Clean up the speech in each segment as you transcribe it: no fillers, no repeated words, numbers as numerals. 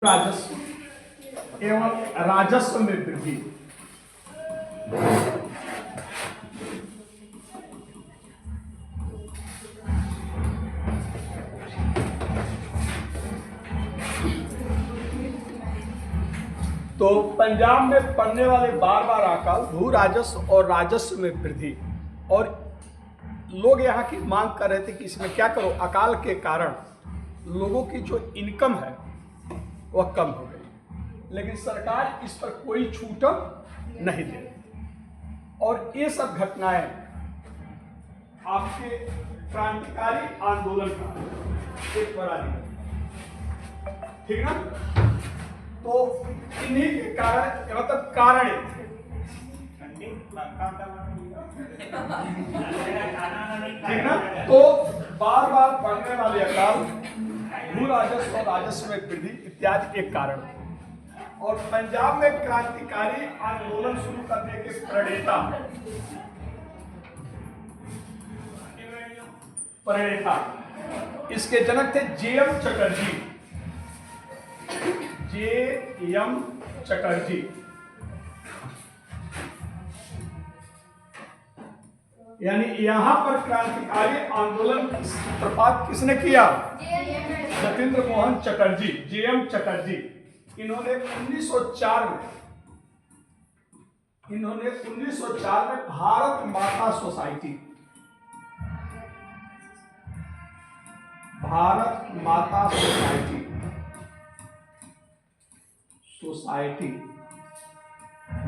राजस्व एवं राजस्व में वृद्धि। तो पंजाब में पड़ने वाले बार बार अकाल, भू राजस्व और राजस्व में वृद्धि, और लोग यहाँ की मांग कर रहे थे कि इसमें क्या करो, अकाल के कारण लोगों की जो इनकम है वह कम हो गई, लेकिन सरकार इस पर कोई छूट नहीं दे रही। और ये सब घटनाएं आपके क्रांतिकारी आंदोलन का एक बड़ा निकल, ठीक ना। तो इन्हीं के कारण, मतलब कारण ठीक ना। तो बार बार बढ़ने वाले अकाल, भू राजस्व और राजस्व में वृद्धि इत्यादि एक कारण। और पंजाब में क्रांतिकारी आंदोलन शुरू करने के प्रणेता इसके जनक थे जे.एम. चटर्जी। जे.एम. चटर्जी यानी यहां पर क्रांतिकारी आंदोलन की सूत्रपात किसने किया? सत्येंद्र मोहन चटर्जी, जे.एम. चटर्जी। इन्होंने 1904 में भारत माता सोसाइटी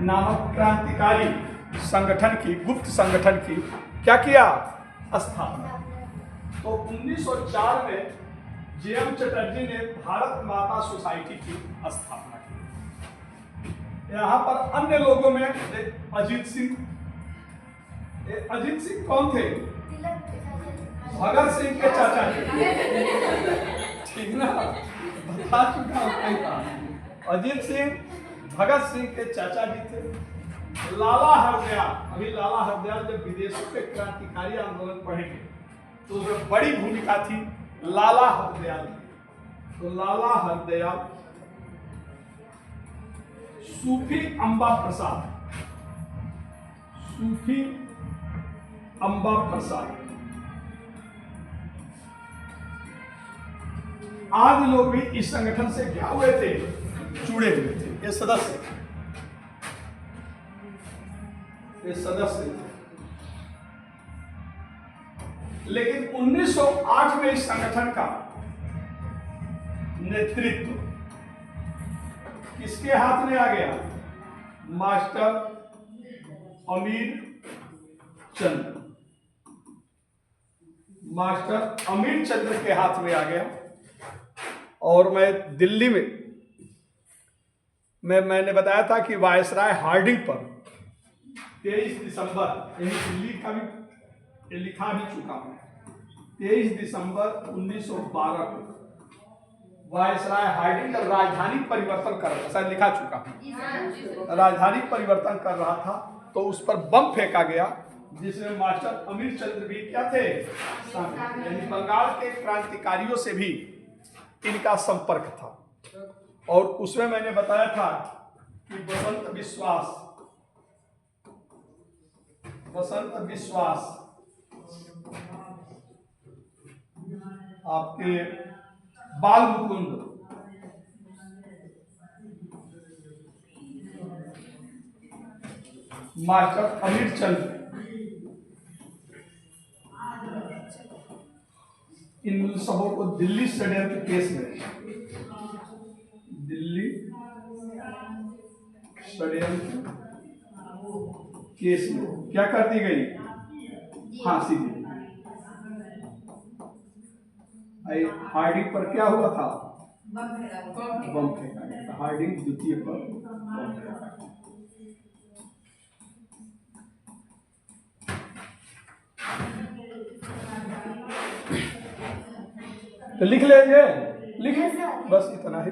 नामक क्रांतिकारी संगठन की, गुप्त संगठन की क्या किया? स्थापना। तो 1904 में जे.एम. चटर्जी ने भारत माता सोसाइटी की स्थापना की। यहाँ पर अन्य लोगों में अजीत सिंह कौन थे? भगत सिंह के चाचा जी, ठीक ना, बता चुका हूं। अजीत सिंह भगत सिंह के चाचा जी थे। लाला हरदयाल, अभी लाला हरदयाल जब विदेशों के क्रांतिकारी आंदोलन पढ़ेंगे तो उसमें बड़ी भूमिका थी लाला हरदयाल की। तो लाला हरदयाल, सूफी अंबा प्रसाद आदि लोग भी इस संगठन से क्या हुए थे? जुड़े हुए थे। ये सदस्य थे। लेकिन 1908 में इस संगठन का नेतृत्व किसके हाथ में आ गया? मास्टर अमीर चंद्र के हाथ में आ गया। और मैं दिल्ली में मैंने बताया था कि वायसराय हार्डिंग पर 23 दिसंबर, यही दिल्ली का भी लिखा भी चुका हूं, 23 दिसंबर 1912 को वायसराय हार्डिंग राजधानी परिवर्तन कर रहा था, शायद लिखा चुका हूं, राजधानी परिवर्तन कर रहा था, तो उस पर बम फेंका गया जिसमें मास्टर अमीर चंद्र भी क्या थे? यानी बंगाल के क्रांतिकारियों से भी इनका संपर्क था। और उसमें मैंने बताया था कि बसंत विश्वास आपके बाल मुकुंद, मास्टर अमीर चंद्र, इन सबों को दिल्ली षड्यंत्र केस में, क्या कर दी गई? फांसी दी। हार्डिंग पर क्या हुआ था? बम फेंका गया। हार्डिंग द्वितीय पर बम फेंका गया। तो लिख लेंगे, बस इतना ही।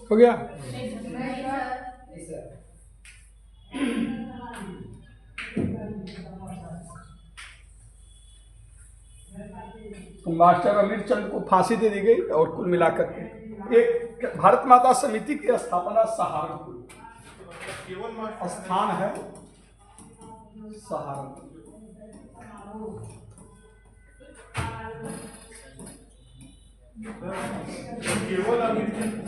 हो गया। तो मास्टर अमीर चंद को फांसी दे दी गई और कुल मिलाकर के एक भारत माता समिति की स्थापना सहारनपुर स्थान है, सहारनपुर। केवल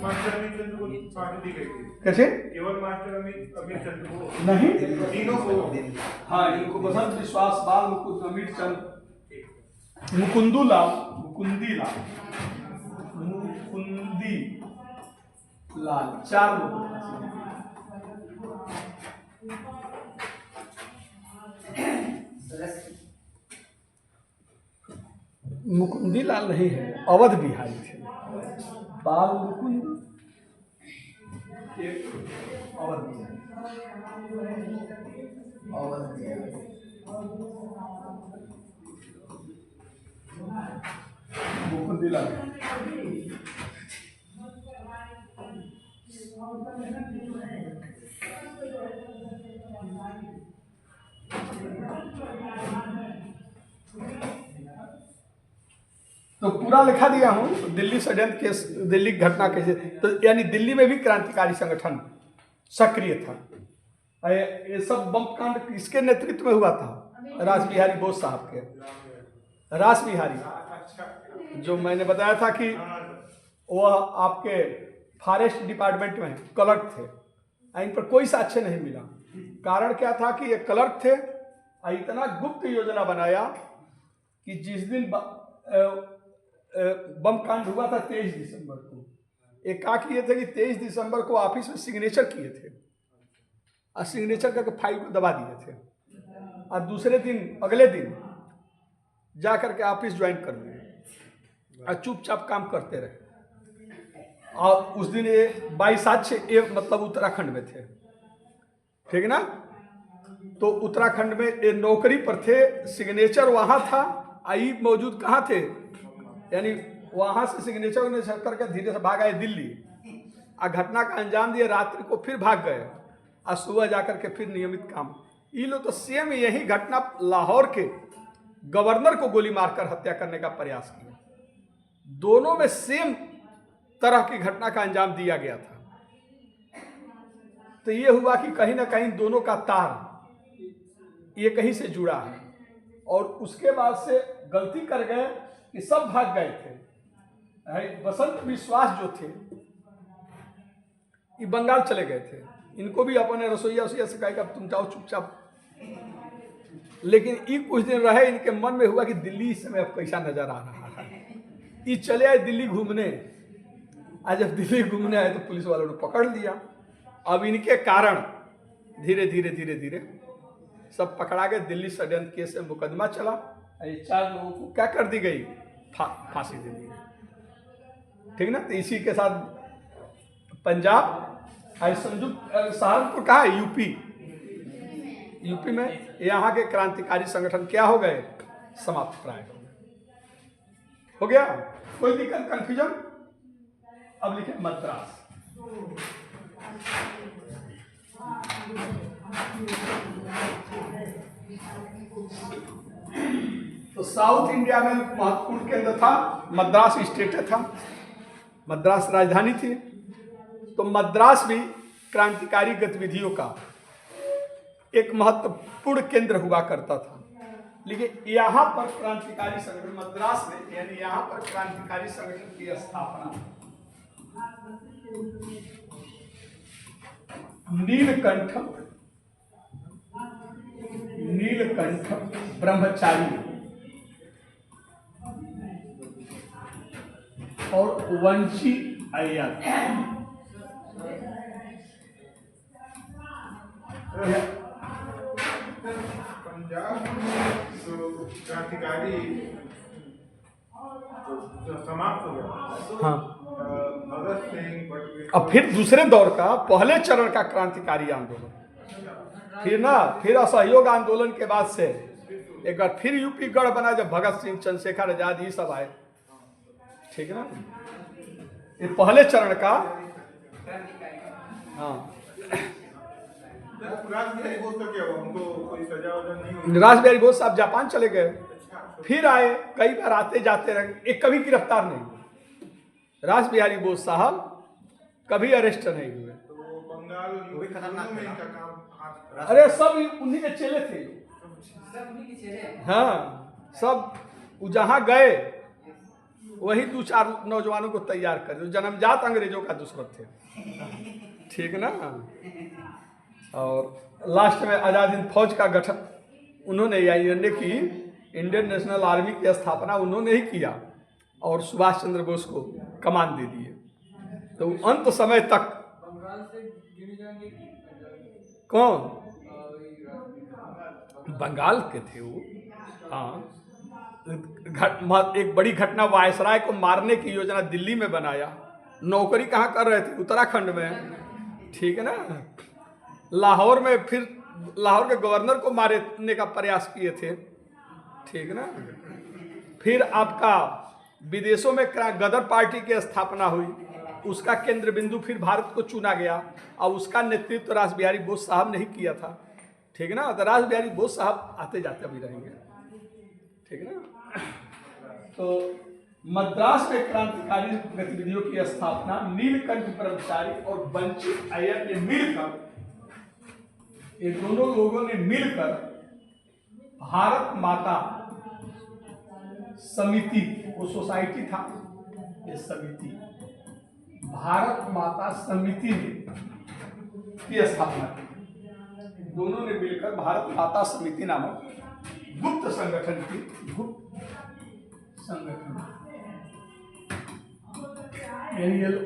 मास्टर अमीर चंद को फांसी दी गई थी। कैसे? केवल मास्टर अमीर चंद को नहीं, तीनों को। हाँ, इनको बसंत विश्वास, बाल मुकुंद, अमीर चंद, मुकुंदूलाल, मुकुंदीलाल, मुकुंदी लाल, 4 लोग। मुकुंदी लाल नहीं है, अवध बिहारी थे। बाल मुकुंद, एक अवध बिहारी, अवध बिहारी, मुकुंदी लाल। तो पूरा लिखा दिया हूँ दिल्ली षड्यंत्र केस, दिल्ली घटना कैसे, तो यानी दिल्ली में भी क्रांतिकारी संगठन सक्रिय था। ये सब बम कांड किसके नेतृत्व में हुआ था? रास बिहारी बोस साहब के। रास बिहारी जो मैंने बताया था कि वह आपके फॉरेस्ट डिपार्टमेंट में क्लर्क थे, इन पर कोई साक्ष्य नहीं मिला। कारण क्या था कि ये क्लर्क थे, इतना गुप्त योजना बनाया कि जिस दिन बम कांड हुआ था 23 दिसंबर को, एक क्या किए थे कि 23 दिसंबर को ऑफिस में सिग्नेचर किए थे और सिग्नेचर करके फाइल को दबा दिए थे, और दूसरे दिन, अगले दिन जा करके ऑफिस ज्वाइन कर लिए और चुपचाप काम करते रहे। और उस दिन ये 22/6 मतलब उत्तराखंड में थे, ठीक ना? तो उत्तराखंड में ये नौकरी पर थे, सिग्नेचर वहाँ था, आई मौजूद कहाँ थे, यानी वहाँ से सिग्नेचर करके धीरे से भाग आए दिल्ली, और घटना का अंजाम दिए, रात्रि को फिर भाग गए और सुबह जाकर के फिर नियमित काम। ये लोग तो सेम यही घटना लाहौर के गवर्नर को गोली मारकर हत्या करने का प्रयास किया। दोनों में सेम तरह की घटना का अंजाम दिया गया था। तो ये हुआ कि कहीं ना कहीं दोनों का तार ये कहीं से जुड़ा है, और उसके बाद से गलती कर गए कि सब भाग गए थे। बसंत विश्वास जो थे ये बंगाल चले गए थे, इनको भी अपने रसोईया से कहा कि अब तुम जाओ चुपचाप। लेकिन ये कुछ दिन रहे, इनके मन में हुआ कि दिल्ली इस समय अब कैसा नजर आ रहा है। ये चले आए दिल्ली घूमने, आज जब दिल्ली घूमने आए तो पुलिस वालों ने पकड़ लिया। अब इनके कारण धीरे धीरे धीरे धीरे सब पकड़ा गए। दिल्ली षड्यंत्र केस से मुकदमा चला, ये 4 लोगों को क्या कर दी गई, फांसी दे दी गई, ठीक ना? तो इसी के साथ पंजाब संयुक्त सहारनपुर कहा है, यूपी में यहाँ के क्रांतिकारी संगठन क्या हो गए, समाप्त प्राय हो गया। कोई दिक्कत, कंफ्यूजन? अब लिखे मद्रास। तो साउथ इंडिया में महत्वपूर्ण केंद्र था, मद्रास स्टेट था, मद्रास राजधानी थी। तो मद्रास भी क्रांतिकारी गतिविधियों का एक महत्वपूर्ण केंद्र हुआ करता था। लेकिन यहाँ पर क्रांतिकारी संगठन, मद्रास में यानी यहाँ पर क्रांतिकारी संगठन की स्थापना नीलकंठ ब्रह्मचारी और वंशी अय्यर पंजाब जो क्रांतिकारी जो समाप्त हो गया। हाँ, भगत सिंह, अब फिर दूसरे दौर का पहले चरण का क्रांतिकारी आंदोलन, फिर असहयोग आंदोलन के बाद से एक बार फिर यूपी गढ़ बना, जब भगत सिंह, चंद्रशेखर आजाद ये सब आए, ठीक है ना? ये पहले चरण का। हाँ, रासबिहारी बोस का क्या हुआ? उनको कोई सजा वजा नहीं हुई? रासबिहारी बोस साहब जापान चले गए, फिर आए, कई बार आते जाते रहे, एक कभी गिरफ्तार नहीं हुए। रासबिहारी बोस साहब कभी अरेस्ट नहीं हुए। तो बंगाल भी खतरनाक दोनों में है ना? इनका काम हाथ। अरे सब उन्हीं के चेले थे। हाँ, सब वो जहाँ गए वही 2-4 नौजवानों को तैयार कर, जो जन्मजात अंग्रेजों का दुश्मन थे। ठीक ना। और लास्ट में आज़ाद हिंद फौज का गठन उन्होंने, यानी कि इंडियन नेशनल आर्मी की स्थापना उन्होंने ही किया और सुभाष चंद्र बोस को कमान दे दिए। तो अंत समय तक कौन? बंगाल के थे वो। हाँ, एक बड़ी घटना, वायसराय को मारने की योजना दिल्ली में बनाया, नौकरी कहाँ कर रहे थे? उत्तराखंड में। ठीक है ना। लाहौर में फिर लाहौर के गवर्नर को मारने का प्रयास किए थे। ठीक ना। फिर आपका विदेशों में गदर पार्टी की स्थापना हुई, उसका केंद्र बिंदु फिर भारत को चुना गया और उसका नेतृत्व रासबिहारी बोस साहब ने ही किया था। ठीक ना। तो रासबिहारी बोस साहब आते जाते अभी रहेंगे। ठीक ना। तो मद्रास में क्रांतिकारी गतिविधियों की स्थापना नीलकंठ ब्रह्मचारी और वंचित अय्यर ने मिलकर, ये दोनों लोगों ने मिलकर भारत माता समिति, वो सोसाइटी था, ये समिति भारत माता समिति की स्थापना की। दोनों ने मिलकर भारत माता समिति नामक गुप्त संगठन की, गुप्त संगठन,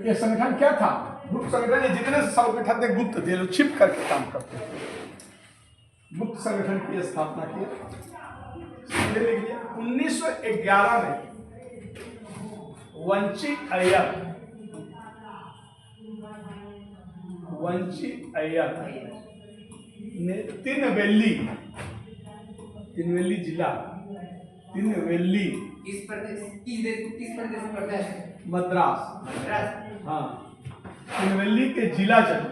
ये संगठन क्या था? गुप्त संगठन, ये जितने संगठन थे गुप्त थे, लोग छिप करके काम करते थे। गुप्त संगठन की स्थापना की 1911 में वंचित अय्यर ने तिनवेली जिला, तिनवेली किस प्रदेश में पड़ता है? मद्रास। हाँ, तिनवेली के जिला जज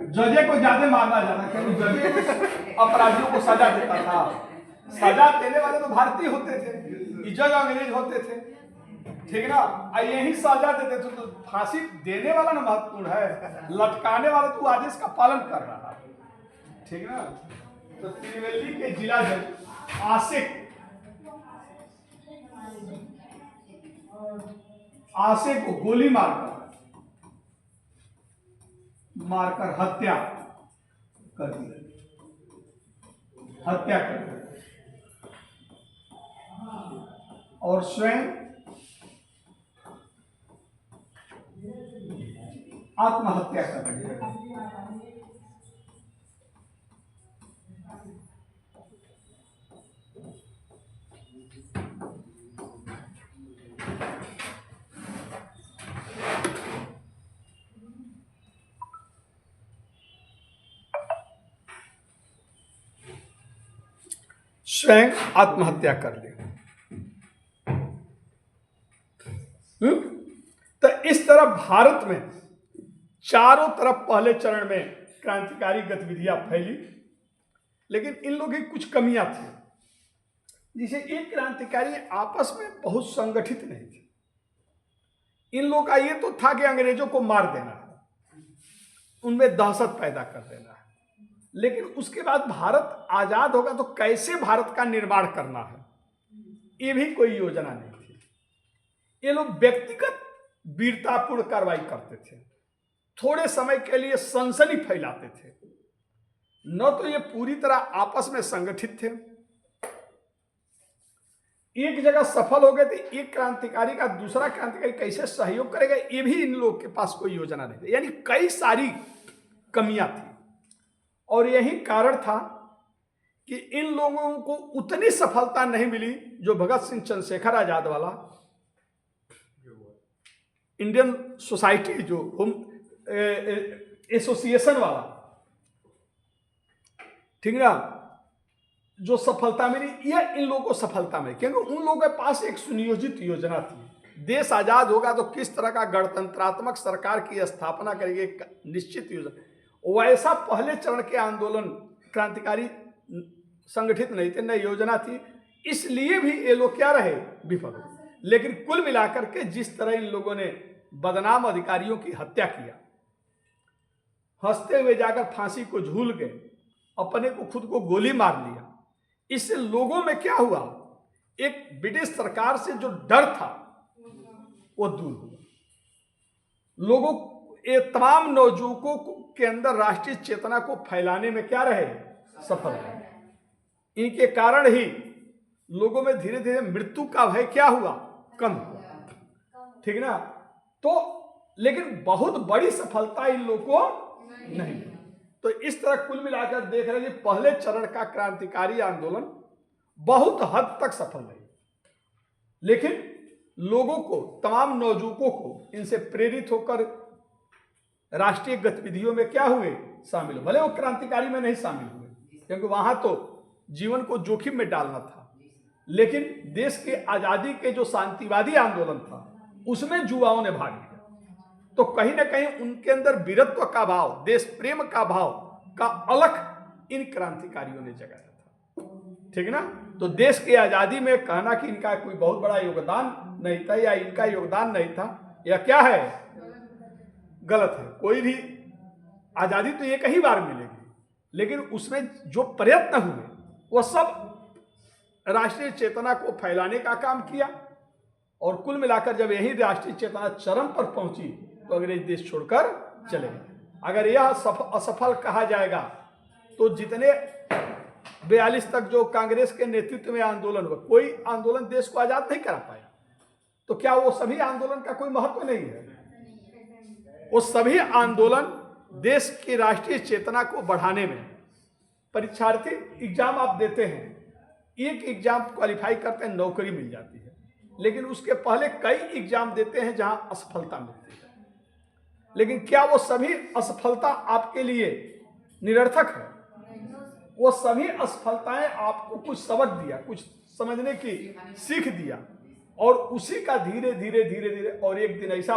जजे को ज्यादा माना जाता, क्योंकि जजे अपराधियों को सजा देता था। सजा देने वाले तो भारतीय होते थे, जज अंग्रेज होते थे। ठीक ना। यही सजा देते थे, तो फांसी देने वाला ना महत्वपूर्ण है, लटकाने वाला तो आदेश का पालन कर रहा है। ठीक ना। तो तिरुवेली के जिला जज आशिक को गोली मारकर हत्या कर दी। और स्वयं आत्महत्या कर दी। स्वयं आत्महत्या कर ले। तो इस तरह भारत में चारों तरफ पहले चरण में क्रांतिकारी गतिविधियां फैली, लेकिन इन लोगों की कुछ कमियां थी, जिसे एक क्रांतिकारी आपस में बहुत संगठित नहीं थे। इन लोगों का ये तो था कि अंग्रेजों को मार देना है, उनमें दहशत पैदा कर देना है, लेकिन उसके बाद भारत आजाद होगा तो कैसे भारत का निर्माण करना है, ये भी कोई योजना नहीं थी। ये लोग व्यक्तिगत वीरतापूर्ण कार्रवाई करते थे, थोड़े समय के लिए सनसनी फैलाते थे, न तो ये पूरी तरह आपस में संगठित थे। एक जगह सफल हो गए थे, एक क्रांतिकारी का दूसरा क्रांतिकारी कैसे सहयोग करेगा, ये भी इन लोगों के पास कोई योजना नहीं थी। यानी कई सारी कमियां थी, और यही कारण था कि इन लोगों को उतनी सफलता नहीं मिली जो भगत सिंह चंद्रशेखर आजाद वाला इंडियन सोसाइटी, जो एसोसिएशन वाला, ठीक ना, जो सफलता मिली ये इन लोगों को सफलता मिली, क्योंकि उन लोगों के पास एक सुनियोजित योजना थी। देश आजाद होगा तो किस तरह का गणतंत्रात्मक सरकार की स्थापना करेंगे, एक निश्चित योजना। वैसा पहले चरण के आंदोलन क्रांतिकारी संगठित नहीं थे, न योजना थी, इसलिए भी ये लोग क्या रहे, विफल हो। लेकिन कुल मिलाकर के जिस तरह इन लोगों ने बदनाम अधिकारियों की हत्या किया, हंसते हुए जाकर फांसी को झूल गए, अपने को खुद को गोली मार लिया, इससे लोगों में क्या हुआ, एक ब्रिटिश सरकार से जो डर था वो दूर हुआ। लोगों ये तमाम नवयुवकों के अंदर राष्ट्रीय चेतना को फैलाने में क्या रहे, सफल रहे। इनके कारण ही लोगों में धीरे धीरे मृत्यु का भय क्या हुआ, कम हुआ, ठीक ना। तो लेकिन बहुत बड़ी सफलता इन लोगों को नहीं। तो इस तरह कुल मिलाकर देख रहे हैं कि पहले चरण का क्रांतिकारी आंदोलन बहुत हद तक सफल रही, लेकिन लोगों को, तमाम नवयुवकों को इनसे प्रेरित होकर राष्ट्रीय गतिविधियों में क्या हुए, शामिल हुए। भले वो क्रांतिकारी में नहीं शामिल हुए, क्योंकि वहां तो जीवन को जोखिम में डालना था, लेकिन देश के आजादी के जो शांतिवादी आंदोलन था उसमें युवाओं ने भाग लिया। तो कहीं ना कहीं उनके अंदर वीरत्व का भाव, देश प्रेम का भाव का अलख इन क्रांतिकारियों ने जगाया था, ठीक ना। तो देश की आजादी में कहना कि इनका कोई बहुत बड़ा योगदान नहीं था या इनका योगदान नहीं था, या क्या है, गलत है। कोई भी आजादी तो एक ही बार मिलेगी, लेकिन उसमें जो प्रयत्न हुए वो सब राष्ट्रीय चेतना को फैलाने का काम किया। और कुल मिलाकर जब यही राष्ट्रीय चेतना चरम पर पहुंची तो अंग्रेज देश छोड़कर चले गए। अगर यह असफल कहा जाएगा तो जितने 42 तक जो कांग्रेस के नेतृत्व में आंदोलन हुआ, कोई आंदोलन देश को आजाद नहीं करा पाया। तो क्या वो सभी आंदोलन का कोई महत्व नहीं है? वो सभी आंदोलन देश की राष्ट्रीय चेतना को बढ़ाने में, परीक्षार्थी एग्जाम आप देते हैं, एक एग्जाम क्वालिफाई करते हैं, नौकरी मिल जाती है, लेकिन उसके पहले कई एग्जाम देते हैं जहां असफलता मिलती है। लेकिन क्या वो सभी असफलता आपके लिए निरर्थक है? वो सभी असफलताएं आपको कुछ सबक दिया, कुछ समझने की सीख दिया, और उसी का धीरे धीरे धीरे धीरे और एक दिन ऐसा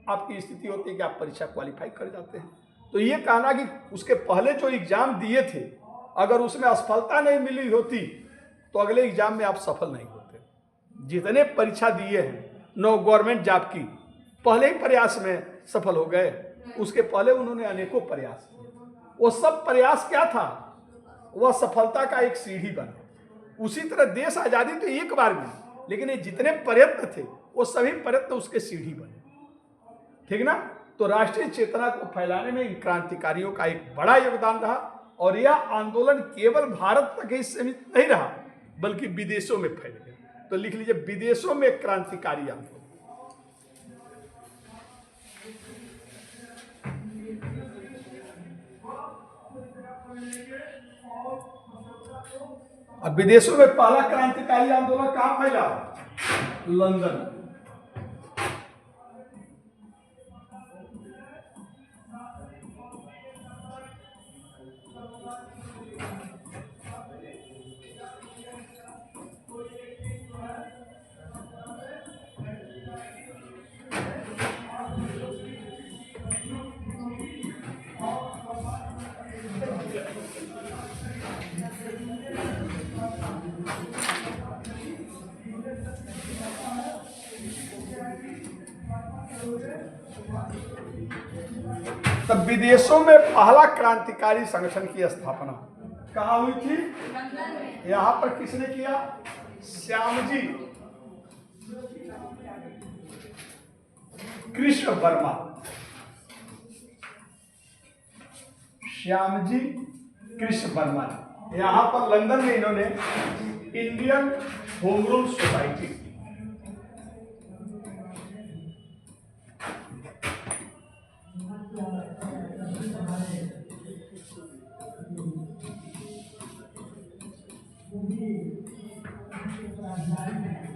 आपकी स्थिति होती है कि आप परीक्षा क्वालिफाई कर जाते हैं। तो ये कहना कि उसके पहले जो एग्जाम दिए थे अगर उसमें असफलता नहीं मिली होती तो अगले एग्जाम में आप सफल नहीं होते। जितने परीक्षा दिए हैं 9 गवर्नमेंट जॉब की, पहले ही प्रयास में सफल हो गए, उसके पहले उन्होंने अनेकों प्रयास किए। वो सब प्रयास क्या था, वह सफलता का एक सीढ़ी बना। उसी तरह देश आजादी तो एक बार मिली, लेकिन ये जितने प्रयत्न थे वो सभी प्रयत्न उसके सीढ़ी बने, ठीक ना। तो राष्ट्रीय चेतना को फैलाने में इन क्रांतिकारियों का एक बड़ा योगदान रहा, और यह आंदोलन केवल भारत तक ही सीमित नहीं रहा बल्कि विदेशों में फैल गया। तो लिख लीजिए, विदेशों में क्रांतिकारी आंदोलन। अब विदेशों में पहला क्रांतिकारी आंदोलन कहां फैला? लंदन। तब विदेशों में पहला क्रांतिकारी संगठन की स्थापना कहाँ हुई थी? यहां पर किसने किया? श्यामजी कृष्ण वर्मा। श्यामजी कृष्ण वर्मा, यहां पर लंदन में इन्होंने इंडियन होम रूल सोसाइटी,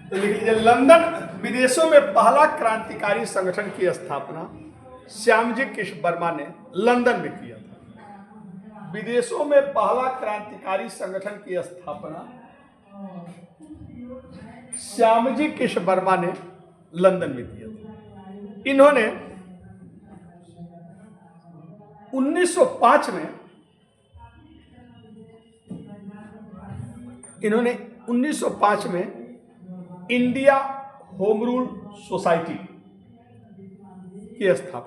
तो लिख लीजिए, लंदन विदेशों में पहला क्रांतिकारी संगठन की स्थापना श्यामजी कृष्ण वर्मा ने लंदन में किया था। विदेशों में पहला क्रांतिकारी संगठन की स्थापना श्यामजी कृष्ण वर्मा ने लंदन में किया था। इन्होंने 1905 में इंडिया होम रूल सोसाइटी की स्थापना